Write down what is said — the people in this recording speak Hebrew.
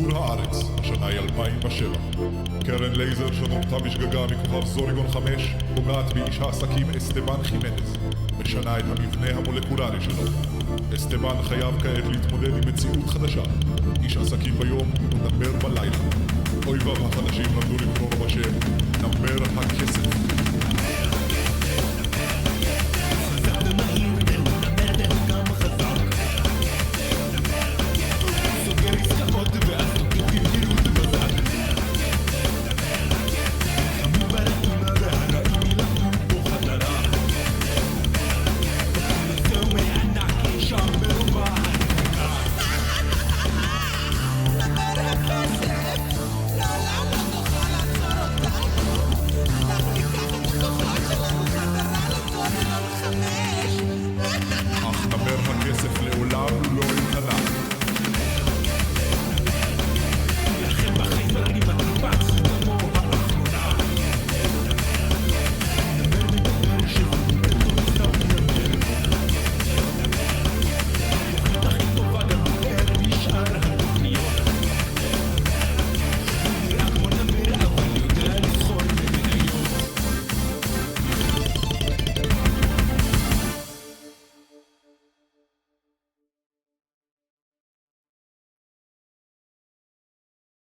כדור הארץ, השנה היא 2007. קרן לייזר שנורתה בשגגה מכוכב זוריגון 5 פוגעת באיש העסקים אסטבן חימנז, משנה את המבנה המולקולרי שלו. אסטבן חייב כעת להתמודד עם מציאות חדשה, איש עסקים ביום ונמר בלילה. אויביו החדשים למדו לקרוא לו בשם נמר הכסף.